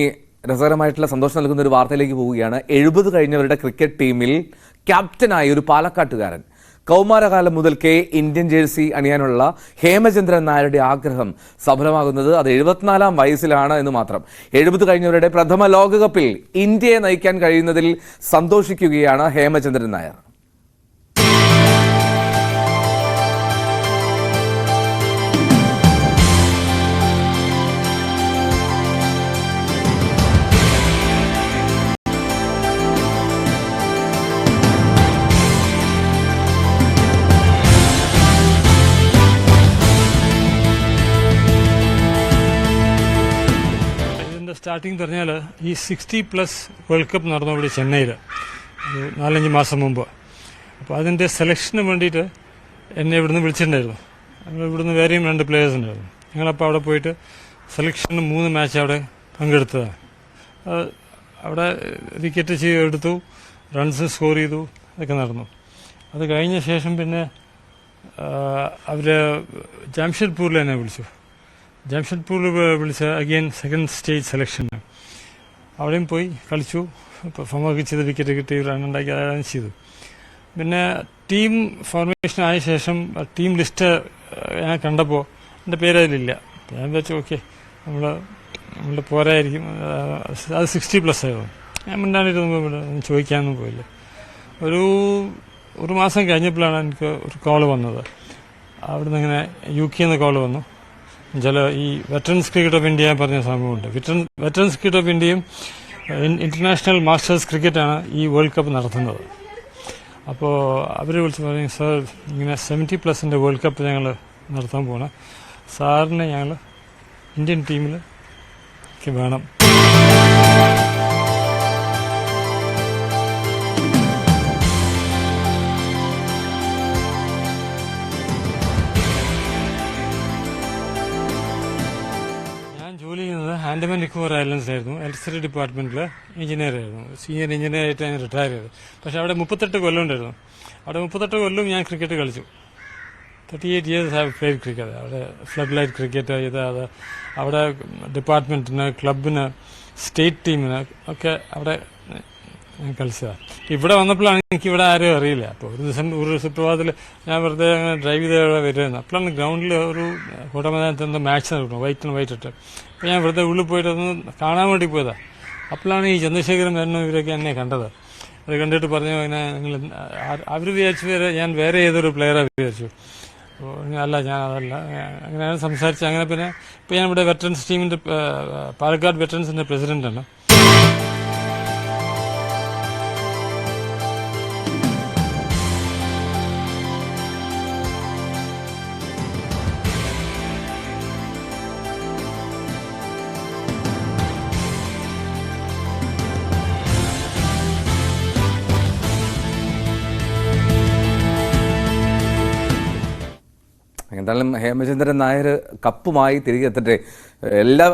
ഈ രസകരമായിട്ടുള്ള സന്തോഷം നൽകുന്ന ഒരു വാർത്തയിലേക്ക് പോവുകയാണ്. 70 കഴിഞ്ഞവരുടെ ക്രിക്കറ്റ് ടീമിൽ ക്യാപ്റ്റനായ ഒരു പാലക്കാട്ടുകാരൻ കൗമാരകാലം മുതൽക്കേ ഇന്ത്യൻ ജേഴ്സി അണിയാനുള്ള ഹേമചന്ദ്രൻ നായരുടെ ആഗ്രഹം സഫലമാകുന്നത് അത് 74-ാം വയസ്സിലാണ് എന്ന് മാത്രം. 70 കഴിഞ്ഞവരുടെ പ്രഥമ ലോകകപ്പിൽ ഇന്ത്യയെ നയിക്കാൻ കഴിയുന്നതിൽ സന്തോഷിക്കുകയാണ് ഹേമചന്ദ്രൻ നായർ. സ്റ്റാർട്ടിങ് പറഞ്ഞാൽ ഈ 60+ വേൾഡ് കപ്പ് നടന്നു ഇവിടെ ചെന്നൈയിൽ ഒരു 4-5 മാസം മുമ്പ്. അപ്പോൾ അതിൻ്റെ സെലക്ഷന് വേണ്ടിയിട്ട് എന്നെ ഇവിടുന്ന് വിളിച്ചിട്ടുണ്ടായിരുന്നു. ഇവിടുന്ന് വേറെയും 2 പ്ലേയേഴ്സ് ഉണ്ടായിരുന്നു. ഞങ്ങളപ്പോൾ അവിടെ പോയിട്ട് സെലക്ഷന് 3 മാച്ച് അവിടെ പങ്കെടുത്തതാണ്. അവിടെ വിക്കറ്റ് എടുത്തു, റൺസ് സ്കോർ ചെയ്തു, അതൊക്കെ നടന്നു. അത് കഴിഞ്ഞ ശേഷം പിന്നെ അവർ ജംഷഡ്പൂരിൽ എന്നെ വിളിച്ചു. ജംഷഡ്പൂരിൽ വിളിച്ച അഗെയിൻ സെക്കൻഡ് സ്റ്റേജ് സെലക്ഷന് അവിടെയും പോയി കളിച്ചു, പെർഫോമൊക്കെ ചെയ്ത് വിക്കറ്റ് കിട്ടി, റണ്ണുണ്ടാക്കി, അതാണ് ചെയ്തു. പിന്നെ ടീം ഫോർമേഷൻ ആയ ശേഷം ടീം ലിസ്റ്റ് ഞാൻ കണ്ടപ്പോൾ എൻ്റെ പേരതിലില്ല. ഞാൻ വെച്ചു ഓക്കെ നമ്മൾ പോരായിരിക്കും, അത് 60+ ആയിരുന്നു. ഞാൻ മിണ്ടാണ്ടിരുന്നു, ചോദിക്കാനൊന്നും പോയില്ല. ഒരു മാസം കഴിഞ്ഞപ്പോഴാണ് എനിക്ക് ഒരു കോള് വന്നത്. അവിടുന്ന് ഇങ്ങനെ UK നിന്ന് കോള് വന്നു. ഈ വെറ്ററൻസ് ക്രിക്കറ്റ് ഓഫ് ഇന്ത്യ പറഞ്ഞ സംഭവമുണ്ട്. വെറ്ററൻസ് ക്രിക്കറ്റ് ഓഫ് ഇന്ത്യയും ഇന്റർനാഷണൽ മാസ്റ്റേഴ്സ് ക്രിക്കറ്റാണ് ഈ വേൾഡ് കപ്പ് നടത്തുന്നത്. അപ്പോൾ അവർ വിളിച്ച് പറഞ്ഞു, സാർ ഇങ്ങനെ 70+ വേൾഡ് കപ്പ് ഞങ്ങൾ നടത്താൻ പോകണം, സാറിനെ ഞങ്ങൾ ഇന്ത്യൻ ടീമിൽ വേണം. ജോലി ചെയ്യുന്നത് ആൻഡമാൻ നിക്കോബാർ ഐലൻഡ്സിലായിരുന്നു. ഇലക്ട്രിസിറ്റി ഡിപ്പാർട്ട്മെന്റിൽ എഞ്ചിനീയർ ആയിരുന്നു. സീനിയർ എഞ്ചിനീയർ ആയിട്ട് ഞാൻ റിട്ടയർ ചെയ്തു. പക്ഷെ അവിടെ 38 കൊല്ലം ഉണ്ടായിരുന്നു. അവിടെ 38 കൊല്ലം ഞാൻ ക്രിക്കറ്റ് കളിച്ചു. 38 years ഹാവ് പ്ലേഡ് ക്രിക്കറ്റ്. അവിടെ ഫ്ലഡ് ലൈറ്റ് ക്രിക്കറ്റ് ചെയ്ത് അവിടെ ഡിപ്പാർട്ട്മെന്റിന്, ക്ലബിന്, സ്റ്റേറ്റ് ടീമിന് ഒക്കെ അവിടെ കളിച്ചതാണ്. ഇവിടെ വന്നപ്പോഴാണ് എനിക്ക് ഇവിടെ ആരും അറിയില്ല. അപ്പോൾ ഒരു സുപ്രഭാതത്തിൽ ഞാൻ വെറുതെ അങ്ങനെ ഡ്രൈവ് ചെയ്ത് വരുമായിരുന്നു. അപ്പോഴാണ് ഗ്രൗണ്ടിൽ ഒരു കോട്ടമൈതാനത്ത് മാച്ച് നടക്കണം, വൈറ്റ് ആൻഡ് വൈറ്റ് ഇട്ട്. അപ്പോൾ ഞാൻ വെറുതെ ഉള്ളിൽ പോയിട്ട് ഒന്ന് കാണാൻ വേണ്ടി പോയതാണ്. അപ്പോഴാണ് ഈ ചന്ദ്രശേഖരൻ വരണം ഇവരൊക്കെ എന്നെ കണ്ടത്. അത് കണ്ടിട്ട് പറഞ്ഞു, അങ്ങനെ നിങ്ങൾ അവർ വിചാരിച്ചു ഞാൻ വേറെ ഏതൊരു പ്ലെയറാണ് വിചാരിച്ചു. അപ്പോൾ അല്ല, ഞാൻ അതല്ല, അങ്ങനെയാണ് സംസാരിച്ചത്. അങ്ങനെ പിന്നെ ഇപ്പോൾ ഞാൻ ഇവിടെ വെറ്ററൻസ് ടീമിൻ്റെ പാലക്കാട് വെറ്ററൻസിൻ്റെ പ്രസിഡൻ്റാണ്. എന്തായാലും ഹേമചന്ദ്രൻ നായർ കപ്പുമായി തിരികെ എത്തട്ടെ. എല്ലാ